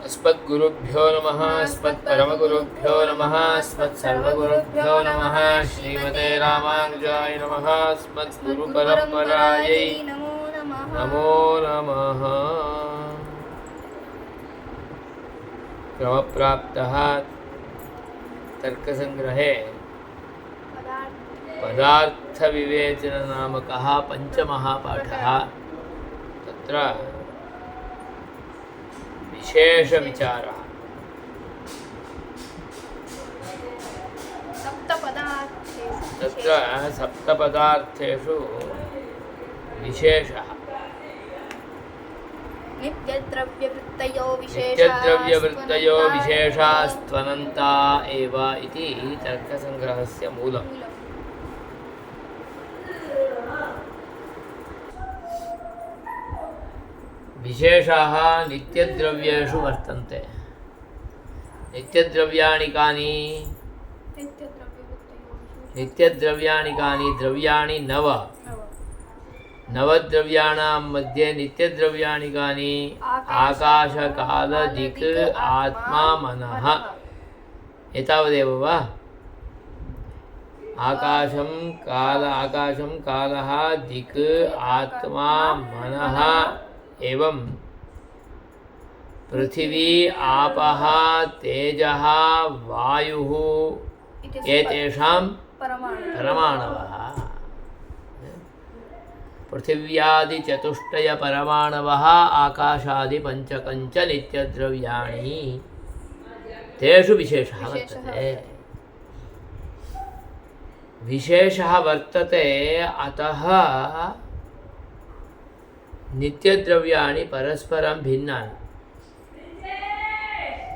अस्मद्गुरुभ्यो नमः। अस्मत्परमगुरुभ्यो नमः। अस्मत्सर्वगुरुभ्यो नमः। श्रीमते रामानुजाय नमः। अस्मद्गुरुपरम्परायै नमो नमः। क्रमप्राप्तः तर्कसङ्ग्रहे पदार्थविवेचननामकः पञ्चमः पाठः। तत्र विशेषविचारः। तत्र सप्तपदार्थेषु विशेषः। नित्यद्रव्यवृत्तयो विशेषास्त्वनन्ता एव इति तर्कसङ्ग्रहस्य मूलम्। विशेषाः नित्यद्रव्येषु वर्तन्ते। नित्यद्रव्याणि कानि? नित्यद्रव्याणि कानि? द्रव्याणि नव। नवद्रव्याणां मध्ये नित्यद्रव्याणि कानि? आकाश, काल, दिक्, आत्मा, मनः। एतावदेव वा? आकाशं कालः, दिक्, आत्मा, मनः एवं पृथिवी, आपः, तेजः, वायुः एतेषां परमाणवः। पृथिव्यादिचतुष्टयपरमाणवः आकाशादिपञ्चकञ्च नित्यद्रव्याणि। तेषु विशेषः वर्तते। विशेषः वर्तते, अतः नित्यद्रव्याणि परस्परं भिन्नानि।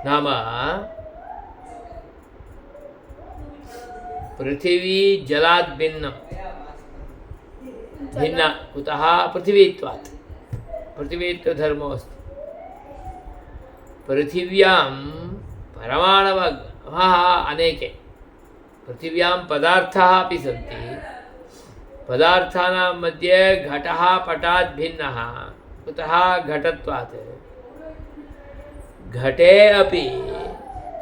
नाम पृथिवी जलात् भिन्ना। कुतः? पृथिवीत्वात्। पृथिवीत्वधर्मो अस्ति। पृथिव्यां परमाणवः अनेके। पृथिव्यां पदार्थाः अपि सन्ति। पदार्थानां मध्ये घटः पटात् भिन्नः। कुतः? घटत्वात्। घटे अपि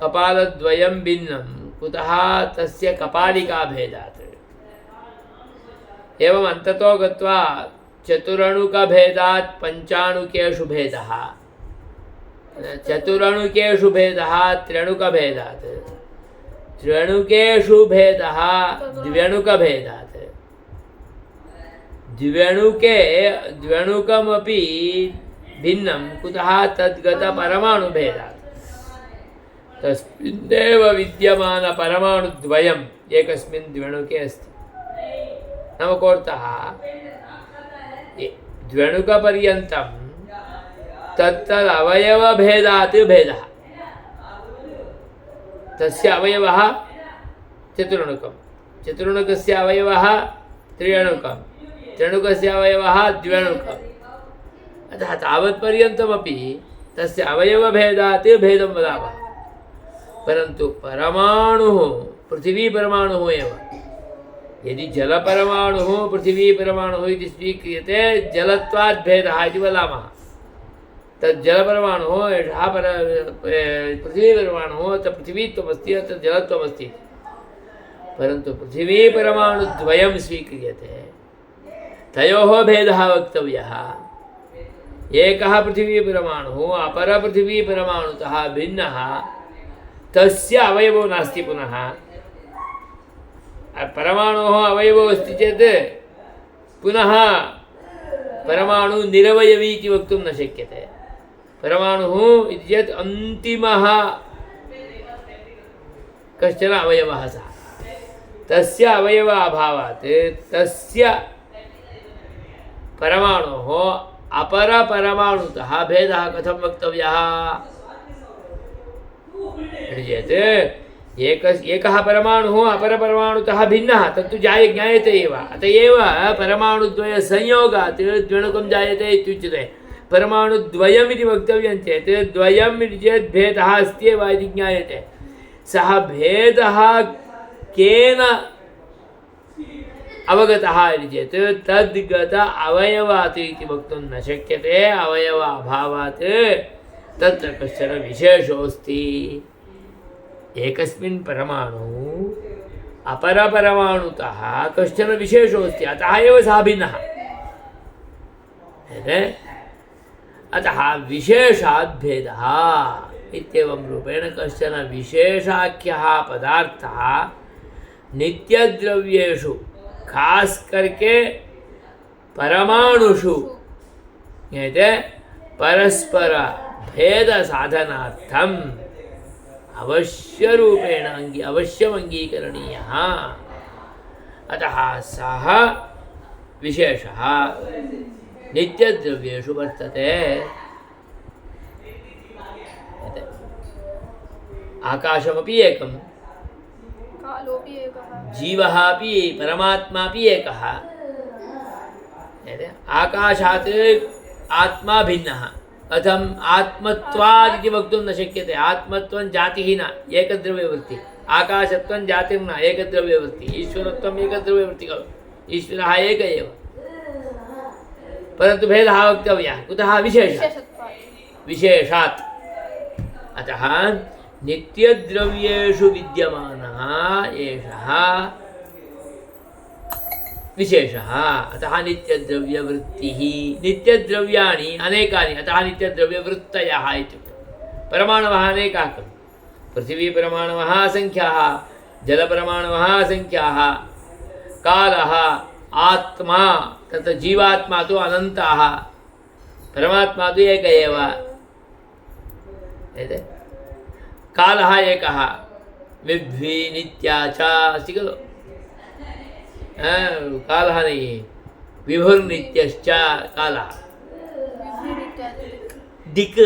कपालद्वयं भिन्नं। कुतः? तस्य कपालिकाभेदात्। एवम् अन्ततो गत्वा चतुरणुकभेदात् पञ्चाणुकेषु भेदः। चतुरणुकेषु भेदः त्र्यणुकभेदात्। त्र्यणुकेषु भेदः द्व्यणुकभेदात्। द्व्यणुकमपि भिन्नं। कुतः? तद्गतपरमाणुभेदात्। तस्मिन्नेव विद्यमानपरमाणुद्वयम् एकस्मिन् द्व्यणुके अस्ति। नाम कोऽर्थः? द्व्यणुकपर्यन्तं तत्तदवयवभेदात् भेदः। तस्य अवयवः चतुरणुकं, चतुरणुकस्य अवयवः त्र्यणुकं, त्र्यणुकस्य अवयवः द्व्यणुकम्। अतः तावत्पर्यन्तमपि तस्य अवयवभेदात् भेदं वदामः। परन्तु परमाणुः पृथिवीपरमाणुः एव। यदि जलपरमाणुः पृथिवीपरमाणुः इति स्वीक्रियते, जलत्वात् भेदः इति वदामः। तज्जलपरमाणुः एषः पृथिवीपरमाणुः, अत्र पृथिवीत्वमस्ति, अत्र जलत्वमस्ति। परन्तु पृथिवीपरमाणुद्वयं स्वीक्रियते, तयोः भेदः वक्तव्यः। एकः पृथिवीपरमाणुः अपरपृथिवीपरमाणुतः भिन्नः, तस्य अवयवो नास्ति। पुनः परमाणोः अवयवो अस्ति चेत् पुनः परमाणु निरवयवी इति वक्तुं न शक्यते। परमाणुः इति चेत् अन्तिमः कश्चन अवयवः सः। तस्य अवयव अभावात् तस्य परमाणोः अपरपरमाणुतः भेदः कथं वक्तव्यः इति चेत् एकः परमाणुः अपरपरमाणुतः भिन्नः, तत्तु ज्ञायते एव। अत एव परमाणुद्वयसंयोगात् द्व्यणुकं जायते इत्युच्यते। परमाणुद्वयमिति वक्तव्यं चेत् द्वयम् इति चेत् भेदः अस्ति एव इति ज्ञायते। सः भेदः केन अवगतः इति चेत् तद्गत अवयवात् इति वक्तुं न शक्यते। अवयव अभावात् तत्र कश्चन विशेषोऽस्ति एकस्मिन् परमाणु अपरपरमाणुतः कश्चन विशेषोऽस्ति अतः एव सः भिन्नः अतः विशेषात् भेदः इत्येवं रूपेण कश्चन विशेषाख्यः पदार्थः नित्यद्रव्येषु खास करके परमाणुषु परस्पर भेद साधनार्थम अवश्य रूपेण अवश्यम अंगीकरणीयः अतः सः विशेषः नित्यद्रव्येषु वर्तते आकाशमपि एकं कालोऽपि एकः जीवः अपि परमात्मा अपि एकः आकाशात् आत्मा भिन्नः कथम् आत्मत्वात् इति वक्तुं न शक्यते आत्मत्वं जातिः न एकद्रव्यवृत्ति आकाशत्वं जातिर्न एकद्रव्यवृत्ति ईश्वरत्वम् एकद्रव्यवृत्ति खलु ईश्वरः एक एव परन्तु भेदः वक्तव्यः कुतः विशेषात् अतः नित्यद्रव्येषु विद्यमानः एषः विशेषः अतः नित्यद्रव्यवृत्तिः नित्यद्रव्याणि अनेकानि अतः नित्यद्रव्यवृत्तयः इत्युक्ते परमाणवः अनेकाः खलु पृथिवीपरमाणवः असङ्ख्याः जलपरमाणवः असङ्ख्याः कालः आत्मा तत्र जीवात्मा तु अनन्ताः परमात्मा तु एक एव कालः एकः विद्वी नित्या च अस्ति खलु कालः नहीं विभुर्नित्यश्च कालः दिक्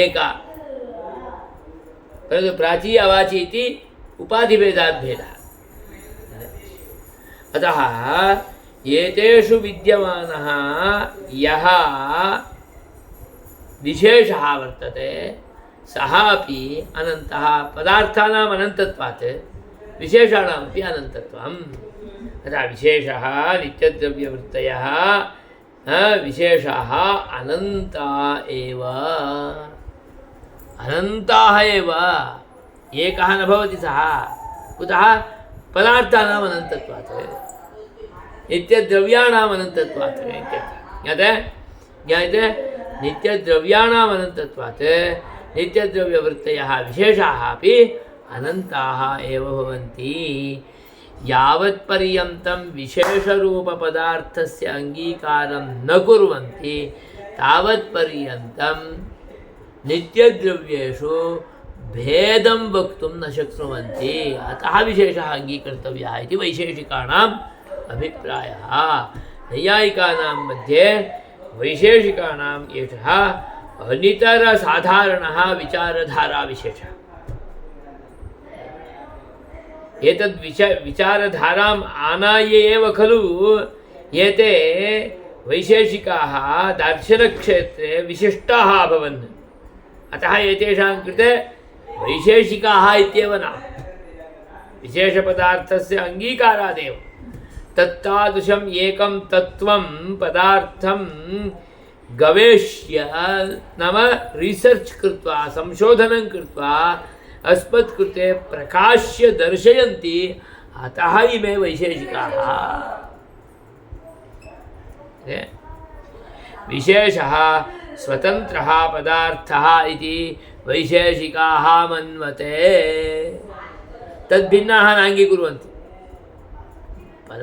एका परन्तु प्राची अवाची इति उपाधिभेदात् भेदः अतः एतेषु विद्यमानः यः विशेषः वर्तते सः अपि अनन्तः पदार्थानाम् अनन्तत्वात् विशेषाणामपि अनन्तत्वम् अतः विशेषः नित्यद्रव्यवृत्तयः विशेषाः अनन्ता एव अनन्ताः एव एकः न भवति सः कुतः पदार्थानाम् अनन्तत्वात् नित्यद्रव्याणाम् अनन्तत्वात् ज्ञायते नित्यद्रव्याणाम् अनन्तत्वात् नित्यद्रव्यवृत्तयः विशेषाः अपि अनन्ताः एव भवन्ति यावत्पर्यन्तं विशेषरूपपदार्थस्य अङ्गीकारं न कुर्वन्ति तावत्पर्यन्तं नित्यद्रव्येषु भेदं वक्तुं न शक्नुवन्ति अतः विशेषः अङ्गीकर्तव्यः इति वैशेषिकाणाम् अभिप्रायः नैयायिकानां मध्ये वैशेषिकाणाम् एषः अनितरसाधारणः विचारधाराविशेषः एतद् विचारधाराम् आनाय एव खलु एते वैशेषिकाः दार्शनक्षेत्रे विशिष्टाः अभवन् अतः एतेषां कृते वैशेषिकाः इत्येव नाम विशेषपदार्थस्य अङ्गीकारादेव तत्तादृशम् एकं तत्त्वं पदार्थं गवेष्य नाम रिसर्च् कृत्वा संशोधनं कृत्वा अस्मत्कृते प्रकाश्य दर्शयन्ति अतः इमे वैशेषिकाः विशेषः स्वतन्त्रः पदार्थः इति वैशेषिकाः मन्वते तद्भिन्नाः नाङ्गीकुर्वन्ति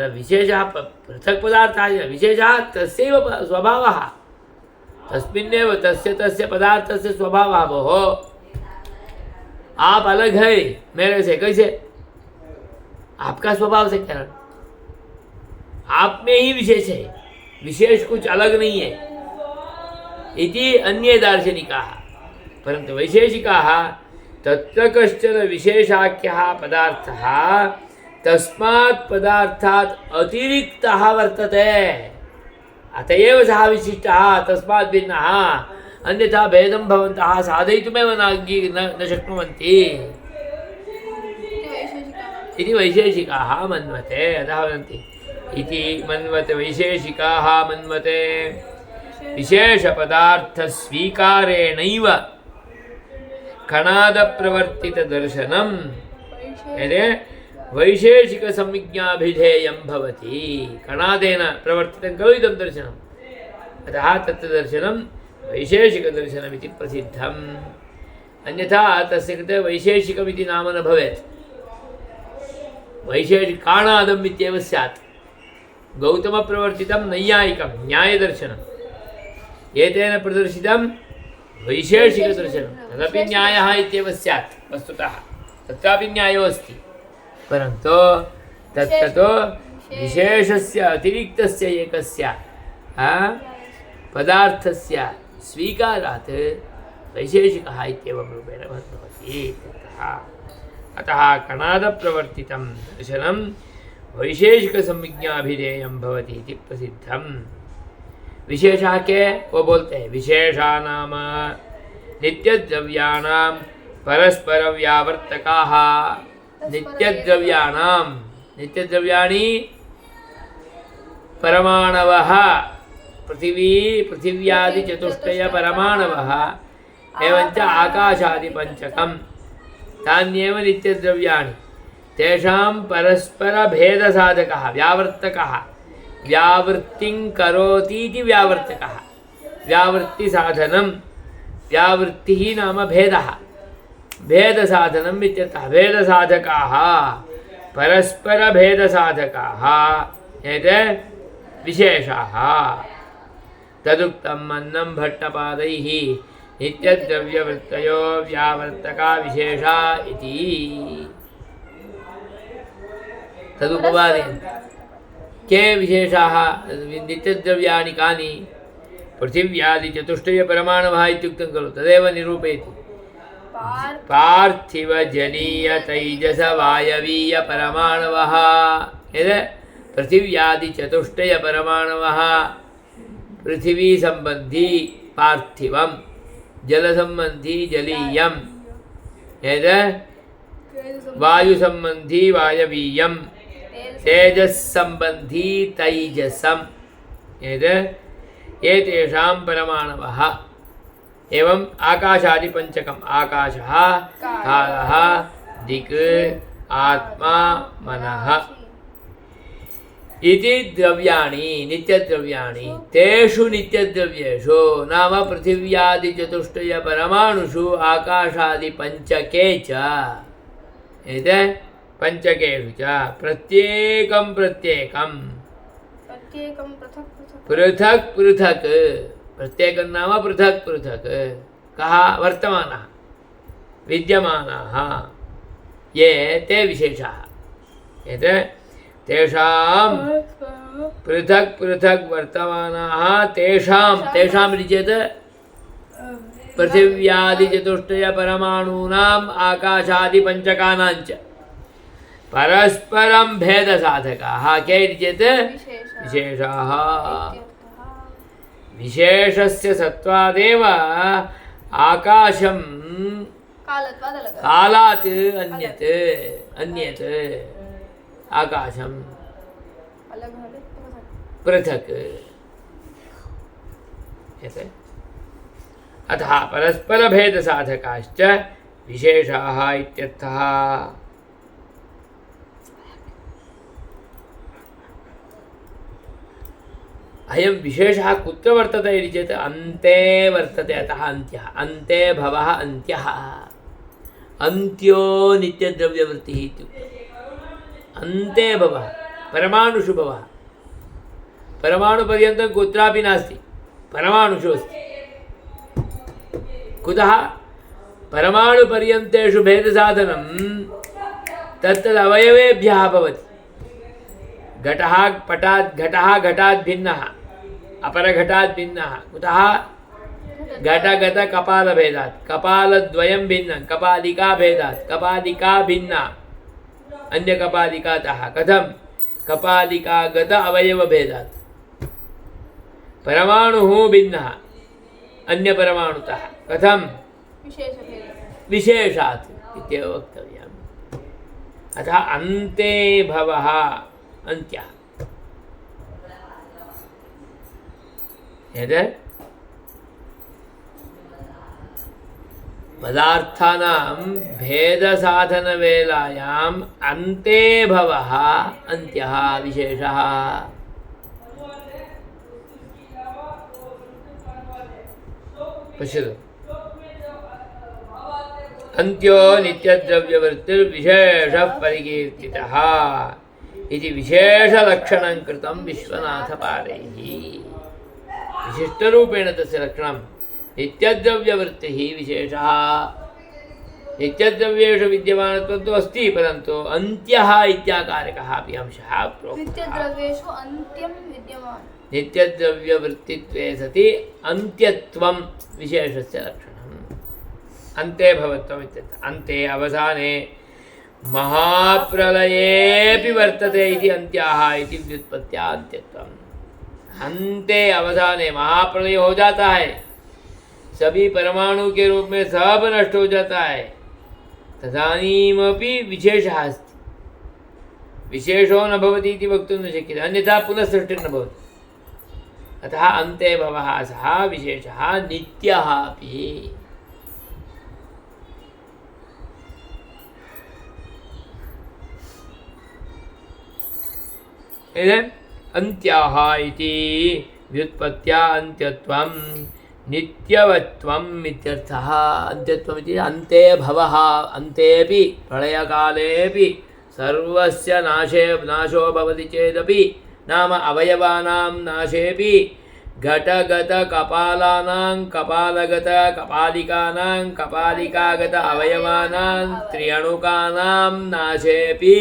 विशेषः पृथक् पदार्थः विशेषः तस्यैव स्वभावः तस्मिन्नेव तस्य पदार्थस्य स्वभावः भोः आप अलग है मेरे से कैसे आपका स्वभाव से क्या आप में ही विशेष है विशेष कुछ अलग नहीं है इति अन्ये दार्शनिकाः परन्तु वैशेषिकाः तत्र कश्चन विशेषाख्यः पदार्थः तस्मात् पदार्थात् अतिरिक्तः वर्तते अत एव सः विशिष्टः तस्मात् भिन्नः अन्यथा भेदं भवन्तः साधयितुमेव न शक्नुवन्ति इति वैशेषिकाः मन्वते अतः वदन्ति इति मन्वते वैशेषिकाः मन्वते विशेषपदार्थस्वीकारेणैव कणादप्रवर्तितदर्शनं वैशेषिकसंज्ञाभिधेयं भवति कणादेन प्रवर्तितं खलु इदं दर्शनम् अतः तत् दर्शनं वैशेषिकदर्शनमिति प्रसिद्धम् अन्यथा तस्य कृते वैशेषिकमिति नाम न भवेत् वैशेषिकाणादम् इत्येव स्यात् गौतमप्रवर्तितं नैयायिकं न्यायदर्शनम् एतेन प्रदर्शितं वैशेषिकदर्शनं तदपि न्यायः इत्येव स्यात् वस्तुतः तत्रापि न्यायो अस्ति परन्तु तत्ततो विशेषस्य अतिरिक्तस्य एकस्य पदार्थस्य स्वीकारात् वैशेषिकः इत्येवं रूपेण भवति अतः कणादप्रवर्तितं दर्शनं वैशेषिकसंज्ञाभिधेयं भवति इति प्रसिद्धम् विशेषः के वो बोलते हैं विशेषा नाम नित्यद्रव्याणां परस्परव्यावर्तकाः नित्यद्रव्याणि परमाणवः पृथिव्यादिचतुष्टय परमाणवः एवञ्च आकाशादिपञ्चकं तान्येव नित्यद्रव्याणि तेषां परस्परभेदसाधकः व्यावर्तकः व्यावृत्तिं करोतीति व्यावर्तकः व्यावृत्तिसाधनं व्यावृत्तिः नाम भेदः भेदसाधनम् इत्यर्थः भेदसाधकाः परस्परभेदसाधकाः एते विशेषाः तदुक्तम् अन्नं भट्टपादैः नित्यद्रव्यवृत्तयो व्यावर्तका विशेषा इति तदुपपादयन्ति के विशेषाः नित्यद्रव्याणि कानि पृथिव्यादिचतुष्टयपरमाणवः इत्युक्तं खलु तदेव निरूपयति पार्थिवजलीयतैजसवायवीयपरमाणवः यद् पृथिव्यादिचतुष्टयपरमाणवः पृथिवीसम्बन्धी पार्थिवं जलसम्बन्धी जलीयं यद् वायुसम्बन्धी वायवीयं तेजस्सम्बन्धी तैजसं यद् एतेषां परमाणवः एवं आकाशादिपञ्चकम् आकाशः कालः दिक् आत्मा मनः इति द्रव्याणि नित्यद्रव्याणि तेषु नित्यद्रव्येषु नाम पृथिव्यादिचतुष्टयपरमाणुषु आकाशादिपञ्चके च एतत् पञ्चकेषु च प्रत्येकं पृथक् पृथक् प्रत्येकं नाम पृथक् पृथक् कः वर्तमानः विद्यमानाः ये ते विशेषाः एतत् तेषां पृथक् पृथक् वर्तमानाः तेषां इति चेत् पृथिव्यादिचतुष्टयपरमाणूनाम् आकाशादिपञ्चकानां च परस्परं भेदसाधकाः के इति चेत् विशेषाः विशेषस्य सत्त्वादेव आकाशं कालात् अन्यत् आकाशं पृथक् अतः परस्परभेदसाधकाश्च विशेषाः इत्यर्थः अयं विशेषः कुत्र वर्तते इति चेत् अन्ते वर्तते अतः अन्त्यः अन्ते भवः अन्त्यः अन्त्यो नित्यद्रव्यवृत्तिः इत्युक्ते अन्ते भवः परमाणुषु भवः परमाणुपर्यन्तं कुत्रापि नास्ति परमाणुषु अस्ति कुतः परमाणुपर्यन्तेषु भेदसाधनं तत्तदवयवेभ्यः भवति घटः घटात् भिन्नः अपरघटात् भिन्नः कुतः घटगतकपालभेदात् कपालद्वयं भिन्नं कपालिकाभेदात् कपालिका भिन्ना अन्यकपालिकातः कथं कपालिकागत अवयवभेदात् परमाणुः भिन्नः अन्यपरमाणुतः कथं विशेषात् इत्येव वक्तव्यम् अतः अन्ते भवः अन्त्यः यद् पदार्थानां भेदसाधनवेलायाम् अन्ते भवः अन्त्यः विशेषः। पश्यतु, अन्त्यो नित्यद्रव्यवृत्तिर्विशेषः परिकीर्तितः इति विशेषलक्षणं कृतं विश्वनाथपादैः। विशिष्टरूपेण तस्य लक्षणं नित्यद्रव्यवृत्तिः विशेषः। नित्यद्रव्येषु विद्यमानत्वं तु अस्ति, परन्तु अन्त्यः इत्याकारकः अपि अंशः प्रोक्तः। नित्यद्रव्येषु अन्त्यं विद्यमानं। नित्यद्रव्यवृत्तित्वे सति अन्त्यत्वं विशेषस्य लक्षणम्। अन्ते भवत्वम् इत्यर्थः। अन्ते अवसाने महाप्रलयेऽपि वर्तते इति अन्त्याः इति व्युत्पत्त्या अन्त्यत्वम्। अन्ते अवसाने महाप्रलय हो जाता है, सभी परमाणु के रूप में सब नष्ट हो जाता है, तदानीमपि विशेषः अस्ति। विशेषो न भवति इति वक्तुं न शक्यते, अन्यथा पुनः सृष्टिर्न भवति। अतः अन्ते भवः सः विशेषः नित्यः अपि। अन्त्याः इति व्युत्पत्त्या अन्त्यत्वं नित्यवत्वम् इत्यर्थः। अन्त्यत्वम् इति अन्ते भवः, अन्तेऽपि प्रलयकालेऽपि सर्वस्य नाशो भवति चेदपि, नाम अवयवानां नाशेऽपि घटगतकपालानां कपालगतकपालिकानां कपालिकागत अवयवानां त्र्यणुकानां नाशेऽपि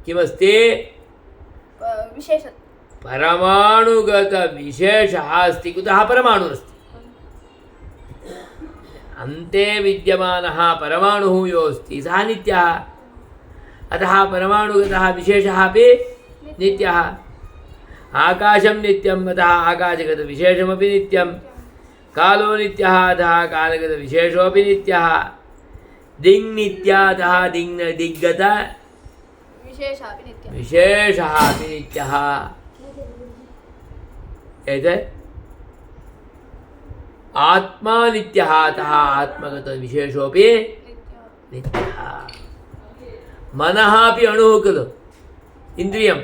किमस्ति? विशेषः परमाणुगत विशेषः अस्ति। कुतः परमाणु अस्ति? अन्ते विद्यमानः परमाणुः यो अस्ति सः नित्यः। अतः परमाणुगतः विशेषः अपि नित्यः। आकाशं नित्यम्, अतः आकाशगतविशेषमपि नित्यं। कालो नित्यः, अतः कालगतविशेषोऽपि नित्यः। दिङ् नित्या, अतः दिग्गत विशेषः अपि नित्यः। एतत् आत्मा नित्यः, अतः आत्मगतविशेषोऽपि नित्यः। मनः अपि अणुः खलु, इन्द्रियम्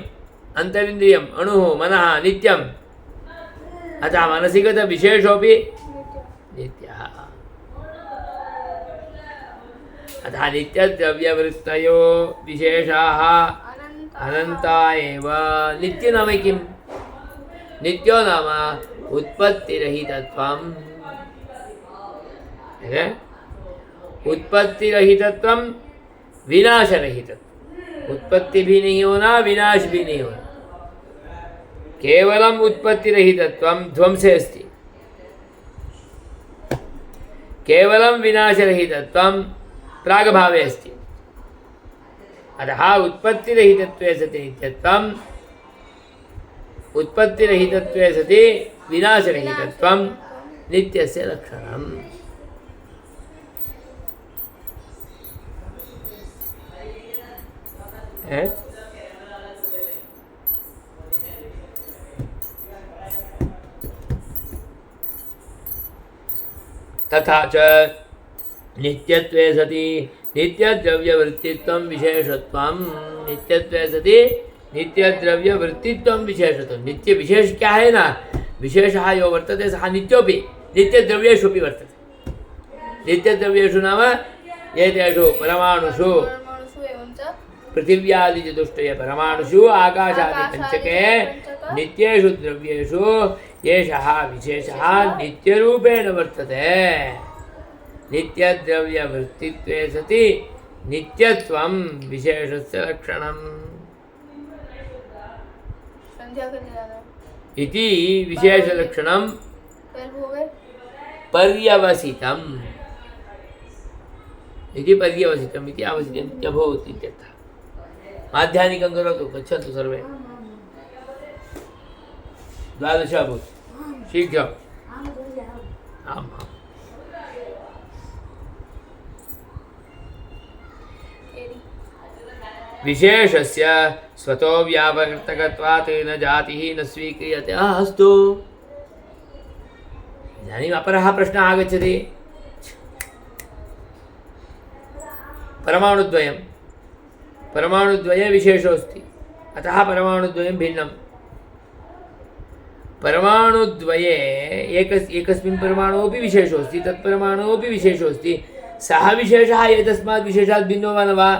अन्तरिन्द्रियम् अणुः मनः नित्यम्, अतः मनसिगतविशेषोऽपि नित्यः। अतः नित्यद्रव्यवृत्तयो विशेषाः अनन्ता एव। नित्य नाम किम्? नित्यो नाम उत्पत्तिरहितत्वम्। उत्पत्तिरहितत्वम्, विनाशरहितत्वम्। उत्पत्ति भी नहीं होना, विनाश भी नहीं होना। केवलम् उत्पत्तिरहितत्वं ध्वंसे अस्ति, केवलं विनाशरहितत्वं प्रागभावे अस्ति। अतः उत्पत्तिरहितत्वे सति नित्यत्वम्, उत्पत्तिरहितत्वे सति विनाशरहितत्वं नित्यस्य लक्षणम्। तथा च नित्यत्वे सति नित्यद्रव्यवृत्तित्वं विशेषत्वं। नित्यत्वे सति नित्यद्रव्यवृत्तित्वं विशेषत्वं। नित्य विशेष क्या है ना, विशेषः यो वर्तते सः नित्योऽपि नित्यद्रव्येषु अपि वर्तते। नित्यद्रव्येषु नाम एतेषु परमाणुषु पृथिव्यादिचतुष्टये परमाणुषु आकाशादिपञ्चके नित्येषु द्रव्येषु एषः विशेषः नित्यरूपेण वर्तते। नित्यद्रव्यवृत्तित्वे सति नित्यत्वं विशेषस्य लक्षणम् इति विशेषलक्षणं पर्यवसितम् इति पर्यवसितम् इति अभवत् इत्यर्थः। माध्याह्निकं करोतु, गच्छन्तु सर्वे। 12 अभूत्, शीघ्रम्। आम् आम्। विशेषस्य स्वतो व्यावर्तकत्वात् न जातिः न स्वीक्रियते। अस्तु, इदानीम् अपरः प्रश्नः आगच्छति, परमाणुद्वयं परमाणुद्वये विशेषोऽस्ति अतः परमाणुद्वयं भिन्नं परमाणुद्वये एकस्मिन् परमाणुवपि विशेषोऽस्ति तत्परमाणुवपि विशेषोऽस्ति सः विशेषः एतस्मात् विशेषात् भिन्नो वा न वा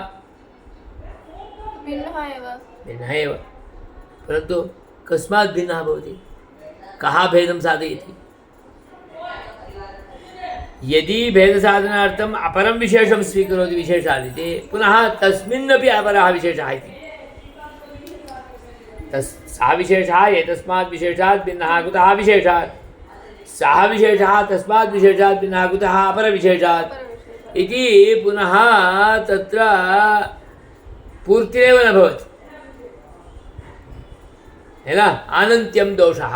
भिन्नः एव परन्तु कस्मात् भिन्नः भवति कः भेदं साधयति यदि भेदसाधनार्थम् अपरं विशेषं स्वीकरोति विशेषादिति पुनः तस्मिन्नपि अपरः विशेषः इति सः विशेषः एतस्मात् विशेषात् भिन्नः कुतः विशेषात् सः विशेषः तस्मात् विशेषात् भिन्नः कुतः अपरविशेषात् इति पुनः तत्र पूर्तिरेव न भवति है ना अनन्त्यं दोषः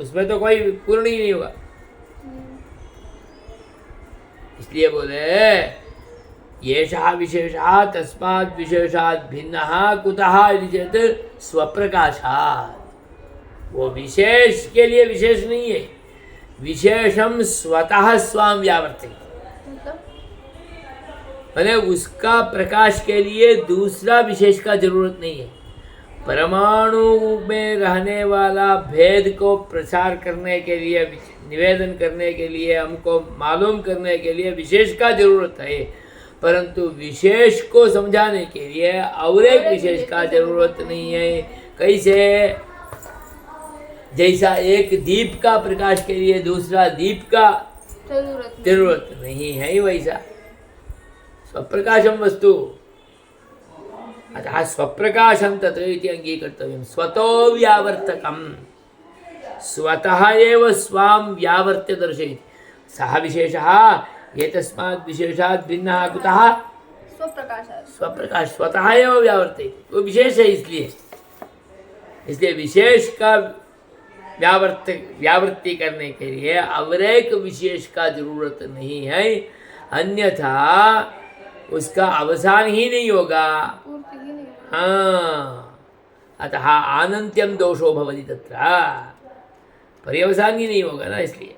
उसमें तो कोई पूर्ण ही नहीं होगा इसलिए बोले येषः विशेषः तस्मात् विशेषात् भिन्नः कुतः इति चेत् स्वप्रकाशात् वो विशेष के लिए विशेष नहीं है विशेषम स्वतः स्वाम व्यावर्ते मैंने उसका प्रकाश के लिए दूसरा विशेष का जरूरत नहीं है परमाणु में रहने वाला भेद को प्रचार करने के लिए निवेदन करने के लिए हमको मालूम करने के लिए विशेष का जरूरत है परंतु विशेष को समझाने के लिए और एक विशेष का जरूरत नहीं है कैसे जैसा एक दीप का प्रकाश के लिए दूसरा दीप का जरूरत नहीं है वैसा स्वप्रकाशम वस्तु अतः स्वप्रकाशं तत् इति अंगीकर्तव्यं स्वतो व्यावर्तकं स्वतः एव स्वां व्यावर्त्य दर्शयति सः विशेषः एतस्मात् विशेषात् भिन्नः कुतः स्वप्रकाश स्वतः एव व्यावर्तयति वो विशेष है इसलिए विशेष का व्यावृत्ति करने के लिए और एक विशेष का जरूरत नहीं है अन्यथा उसका अवसान ही नहीं होगा हाँ अतः आनन्त्यं दोषो भवति तत्र पर्यवसान ही नहीं होगा ना इसलिए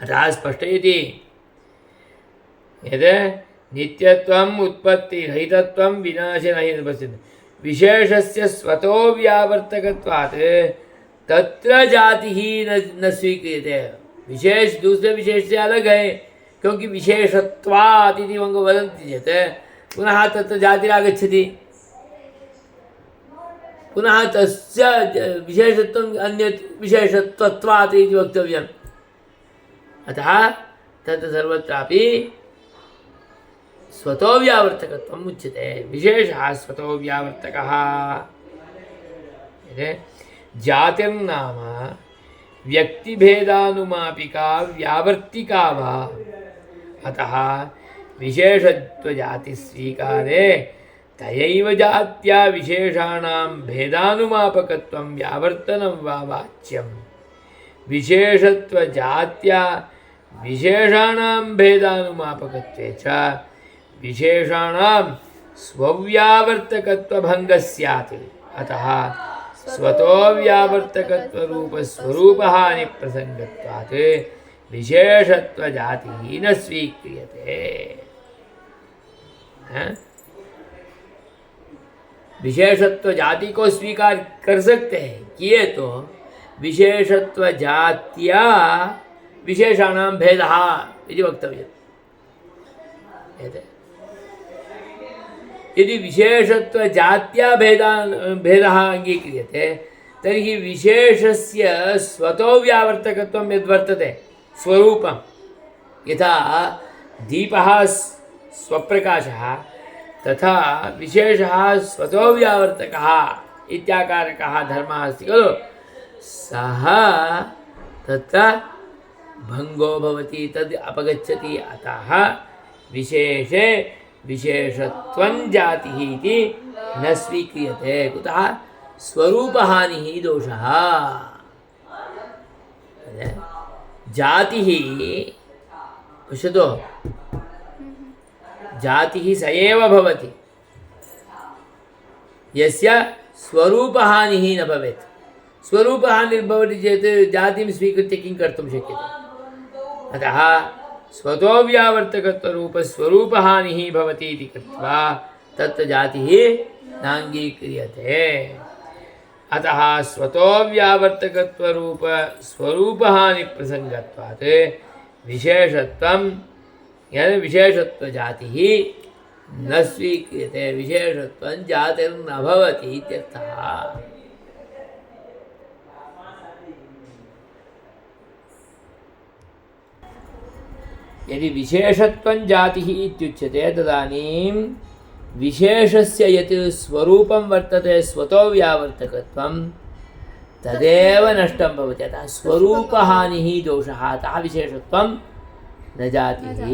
अतः स्पष्टयति यद् नित्यत्वम् उत्पत्तिरहितत्वं विनाशरहितत्वं विशेषस्य स्वतो व्यावर्तकत्वात् तत्र जाति ही न स्वीक्रियते विशेष दूसरे विशेष से अलग है क्योंकि विशेषत्वात् इति वंग वदन्ति चेत् पुनः तत्र जातिरागच्छति पुनः तस्य विशेषत्वम् अन्यत् विशेषत्वात् इति वक्तव्यम् अतः तत् सर्वत्रापि स्वतो व्यावर्तकत्वम् उच्यते विशेषः स्वतो व्यावर्तकः जातिर्नाम व्यक्तिभेदानुमापिका व्यावर्तिका वा अतः विशेषत्वजाति स्वीकारे तयैव जात्या विशेषाणां भेदानुमापकत्वं व्यावर्तनं वा वाच्यं विशेषत्वजात्या विशेषाणां भेदानुमापकत्वे च विशेषाणां स्वव्यावर्तकत्वभङ्गः स्यात् अतः स्वतो व्यावर्तकत्वरूपस्वरूपहानि प्रसंगत्वात् विशेषत्वजातिः न स्वीक्रियते विशेषत्व जाति को स्वीकार कर सकते हैं किए तो विशेषत्व जात्या विशेषाणां भेदः इति वक्तव्यम् यदि विशेषत्व जात्या भेदः अंगीक्रियते तर्हि विशेषस्य स्वतो व्यावर्तकत्वं यद्वर्तते स्वरूपं यथा दीपः स्वप्रकाशः तथा विशेषः स्वतो व्यावर्तकः इत्याकारकः धर्मः अस्ति खलु सः तत्र भङ्गो भवति तद् अपगच्छति अतः विशेषे विशेषत्वं जातिः इति न स्वीक्रियते कुतः स्वरूपहानिः दोषः जातिः पश्यतु जातिः स एव भवति यस्य स्वरूपहानिः न भवेत् स्वरूपहानिर्भवति चेत् जातिं स्वीकृत्य किं कर्तुं शक्यते अतः स्वतो व्यावर्तकत्वरूपस्वरूपहानिः भवति इति कृत्वा तत्र जातिः नाङ्गीक्रियते। अतः स्वतो व्यावर्तकत्वरूप स्वरूपहानिप्रसङ्गत्वात् विशेषत्वं यद् विशेषत्वजातिः न स्वीक्रियते, विशेषत्वं जातिर्न भवति इत्यर्थः। यदि विशेषत्वं जातिः इत्युच्यते तदानीं विशेषस्य यत् स्वरूपं वर्तते स्वतो व्यावर्तकत्वं तदेव नष्टं भवति। अतः स्वरूपहानिः दोषः, अतः विशेषत्वं न जातिः।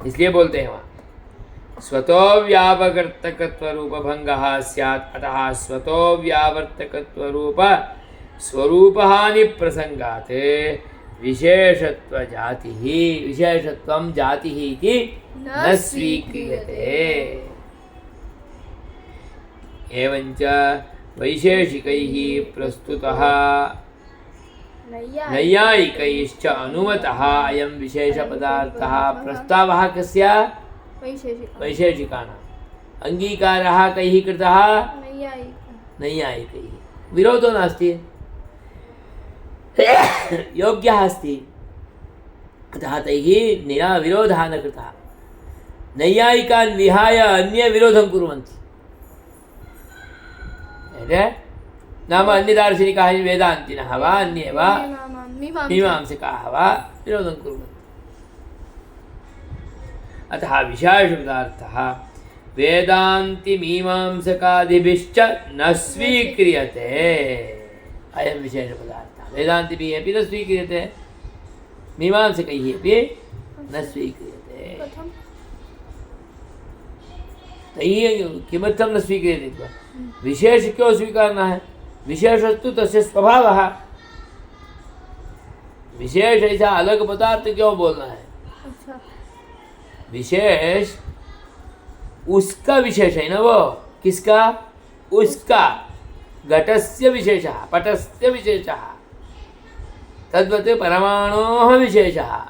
इसलिए बोलते हैं वहाँ स्वतो व्यावर्तकत्वरूपभङ्गः स्यात्, अतः स्वतो व्यावर्तकत्वरूप स्वरूपहानिप्रसङ्गात् विशेषत्वजातिः विशेषत्वं जातिः इति न स्वीक्रियते। एवञ्च वैशेषिकैः प्रस्तुतः नैयायिकैश्च अनुमतः अयं विशेषपदार्थः प्रस्तावः कस्य? वैशेषिकाणाम्। अङ्गीकारः कैः कृतः? नैयायिकैः। विरोधो नास्ति, योग्यः अस्ति, अतः तैः विरोधः न कृतः। नैयायिकान् विहाय अन्ये विरोधं कुर्वन्ति, नाम अन्यदार्शनिकाः वेदान्तिनः वा अन्ये वा मीमांसकाः वा विरोधं कुर्वन्ति। अतः विशेषपदार्थः वेदान्तिमीमांसकादिभिश्च न स्वीक्रियते। अयं विशेषपदार्थः वेदान्तिभिः अपि न स्वीक्रियते, मीमांसकैः अपि न स्वीक्रियते। तैः किमर्थं न स्वीक्रियते? विशेष क्यों स्वीकारना है? विशेषस्तु तस्य स्वभावः। विशेष ऐसा अलग पदार्थ क्यों बोलना है? अच्छा। विशेष उसका विशेष है ना, वो किसका? उसका। घटस्य विशेषः, पटस्य विशेषः, तद्वत् परमाणोः विशेषः,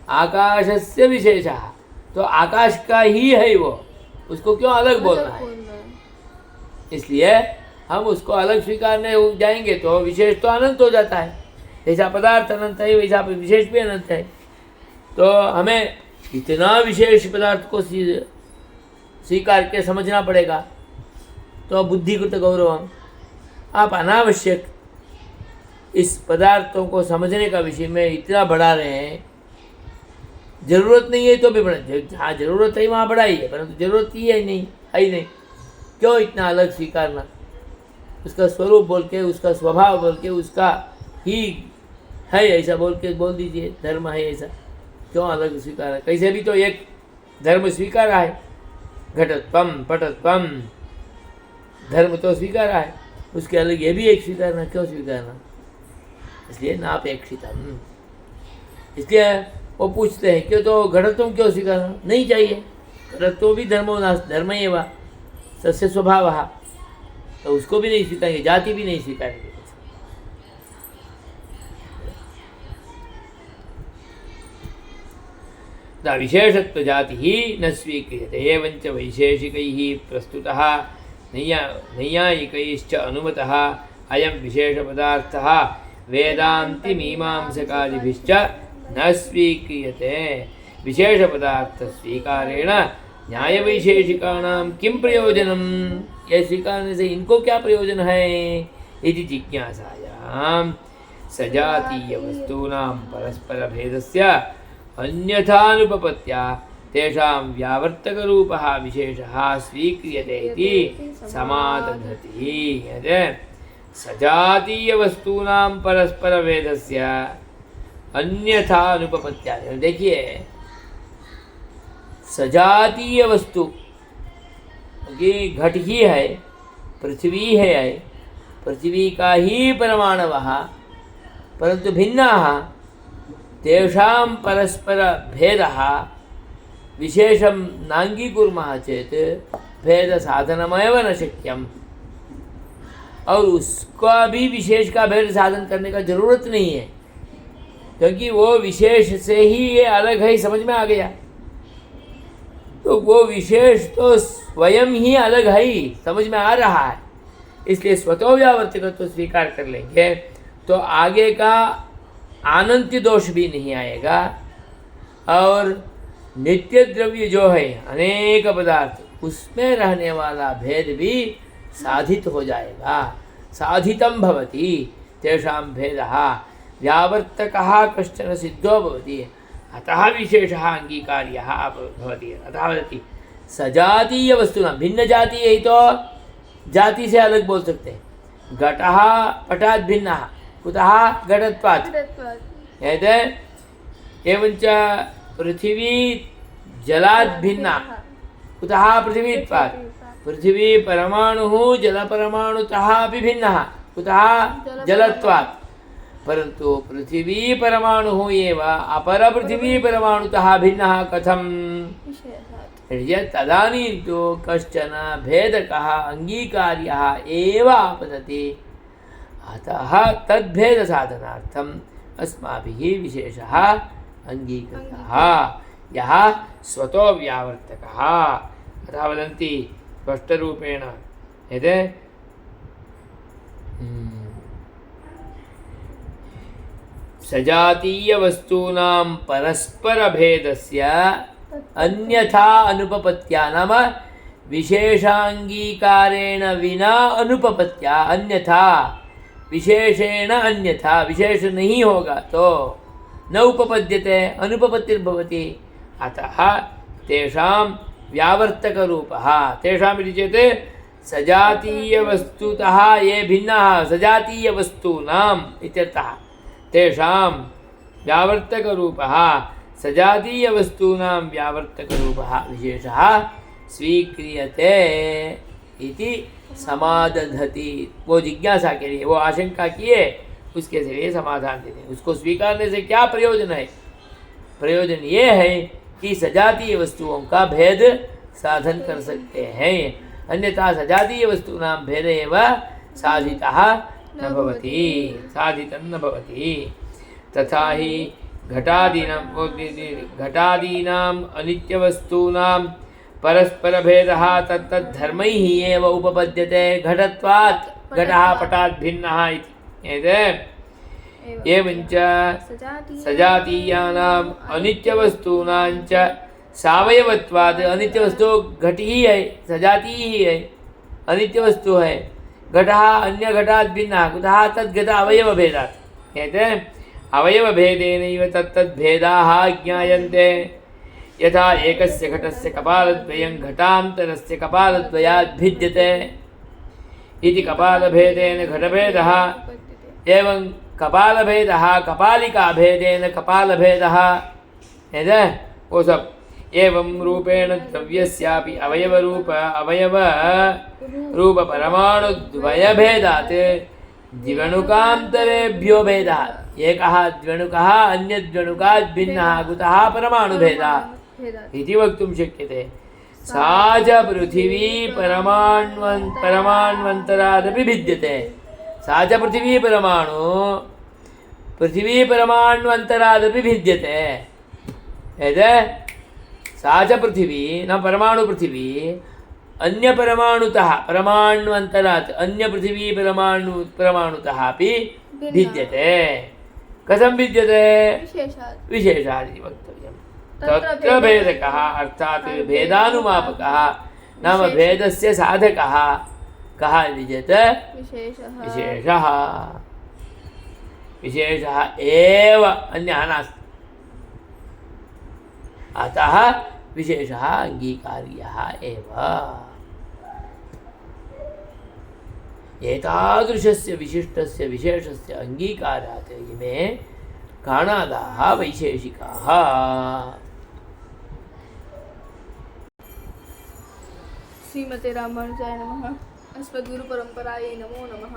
आकाशस्य विशेषः। तो आकाश का ही है वो, उसको क्यों अलग बोलना है? इसलिए हम उसको अलग स्वीकारने जाएंगे तो विशेष तो अनंत हो जाता है। जैसा पदार्थ अनंत है वैसा विशेष भी अनंत है। तो हमें इतना विशेष पदार्थ को स्वीकार के समझना पड़ेगा। तो बुद्धिकृत गौरवम, आप अनावश्यक इस पदार्थों को समझने का विषय में इतना बढ़ा रहे हैं। जरूरत नहीं है तो भी बढ़ा, जहाँ जरूरत है वहाँ बढ़ाई है, परंतु जरूरत ही है नहीं, है ही नहीं। क्यों इतना अलग स्वीकारना? उसका स्वरूप बोल के, उसका स्वभाव बोल के, उसका ही है ऐसा बोल के बोल दीजिए, धर्म है ऐसा। क्यों अलग स्वीकार है? कैसे भी तो एक धर्म स्वीकार है, घटत्वम पटत्वम धर्म तो स्वीकार है, उसके अलग ये भी एक स्वीकारना। क्यों स्वीकारना? इसलिए नापेक्षितम। इसलिए वो पूछते हैं क्यों तो घटत्वम क्यों स्वीकारना? नहीं चाहिए। घटत्व भी धर्मो नास्ति, धर्म एव तस्य स्वभावः, तो उसको भी नहीं स्वीकारेंगे, जाति भी नहीं स्वीकारेंगे। विशेषत्वजातिः न स्वीक्रियते। एवञ्च वैशेषिकैः प्रस्तुतः नैयायिकैश्च अनुमतः अयं विशेषपदार्थः वेदान्तिमीमांसकादिभिश्च न स्वीक्रियते। विशेषपदार्थस्वीकारेण न्यायवैशेषिकाणां किं प्रयोजनं? यह स्वीकारने से इनको क्या प्रयोजन है? इति जिज्ञासायां सजातीयवस्तूनां परस्परभेदस्य अन्यथानुपपत्त्या तेषां व्यावर्तकरूपः विशेषः स्वीक्रियते इति समादधति। सजातीयवस्तूनां परस्परभेदस्य अन्यथानुपपत्त्या, देखिए सजातीय वस्तु कि घट ही है, पृथ्वी है, पृथ्वी का ही परमाणवः, परंतु भिन्नाः तेषां परस्पर भेदः विशेषं नाङ्गीकुर्मः चेत् भेदसाधनमेव न शक्यम्। और उसका भी विशेष का भेद साधन करने का जरूरत नहीं है, क्योंकि वो विशेष से ही ये अलग है समझ में आ गया। तो वो विशेष तो स्वयं ही अलग है ही समझ में आ रहा है, इसलिए स्वतो व्यावर्तकत्व तो स्वीकार कर लेंगे तो आगे का आनंत्य दोष भी नहीं आएगा और नित्य द्रव्य जो है अनेक पदार्थ उसमें रहने वाला भेद भी साधित हो जाएगा। साधितं भवति तेषां भेदः व्यावर्तकः कश्चन सिद्धो भवति अतः विशेषः अंगीकार्यः भवति। अतः वदति सजातीय वस्तुना भिन्न जाति है तो जाति से अलग बोल सकते हैं। घटः पटात् भिन्नः कुतः घटत्वात् एवञ्च पृथिवी जलात् भिन्ना कुतः पृथिवीत्वात् पृथिवी परमाणुः जलपरमाणुतः अपि भिन्नः कुतः जलत्वात् परन्तु पृथिवी परमाणुः एव अपरपृथिवी परमाणुतः भिन्नः कथं तदानीं तु कश्चन भेदकः अङ्गीकार्यः एव आपतति। अतः तद्भेदसाधनार्थम् अस्माभिः विशेषः अङ्गीकृतः यः स्वतो व्यावर्तकः। अतः वदन्ति स्पष्टरूपेण यत् सजातीयवस्तूनां परस्परभेदस्य अन्यथा अनुपपत्त्या नाम विशेषाङ्गीकारेण विना अनुपपत्त्या अन्यथा विशेषेण अन्यथा विशेष नहीं होगा तो न उपपद्यते अनुपपत्तिर्भवति। अतः तेषां व्यावर्तकरूपः तेषाम् इति चेत् सजातीयवस्तुतः ये भिन्नाः सजातीयवस्तूनाम् इत्यर्थः तेषां व्यावर्तकरूपः सजातीयवस्तूनां व्यावर्तकरूपः विशेषः स्वीक्रियते इति समादधति। वो जिज्ञासा के लिए वो आशंका किए उसके लिए समाधान देते हैं। उसको स्वीकारने से क्या प्रयोजन है? प्रयोजन ये है कि सजातीय वस्तुओं का भेद साधन कर सकते हैं, अन्यथा सजातीय वस्तूनां भेद एव साधितः न भवति साधितं न भवति। तथा हि घटादीनाम् अनित्यवस्तूनां परस्परभेदः तत्तद्धर्मैः एव उपपद्यते घटत्वात् घटः पटात् भिन्नः इति। एवञ्च सजातीयानाम् अनित्यवस्तूनां च सावयवत्वात् अनित्यवस्तु घट ही है सजाती ही है अनित्यवस्तु है। घटः अन्य घटात् भिन्नः कुतः तद्घट अवयवभेदात् अवयवभेदेनैव तत्तद्भेदाः ज्ञायन्ते। यथा एकस्य घटस्य कपालद्वयं घटान्तरस्य कपालद्वयात् भिद्यते इति कपालभेदेन घटभेदः एवं कपालभेदः कपालिकाभेदेन कपालभेदः वो सब एवं रूपेण द्रव्यस्यापि अवयव परमाणुद्वयभेदात् द्विगणुकान्तरेभ्यो भेदः एकः द्विगणुकः अन्यद्विगणुकात् भिन्नः कुतः परमाणुभेदात् इति वक्तुं शक्यते। सा च पृथिवी परमाण्वन्तरादपि भिद्यते। सा च पृथिवी परमाण्वन्तरादपि भिद्यते। सा च पृथिवी न परमाणुपृथिवी अन्य परमाणुतः परमाण्वन्तरात् अन्य पृथिवी परमाणुतः अपि भिद्यते। कथं भिद्यते? विशेषात् इति वक्तव्यं। तत्र भेदकः अर्थात् भेदानुमापकः नाम भेदस्य साधकः कः इति चेत् विशेषः एव अन्यः नास्ति। अतः विशेषः अङ्गीकार्यः एव। एतादृशस्य विशिष्टस्य विशेषस्य अङ्गीकारात् इमे काणादाः वैशेषिकाः। श्रीमते रामानुजाय नमः। अस्मद्गुरुपरम्परायै नमो नमः।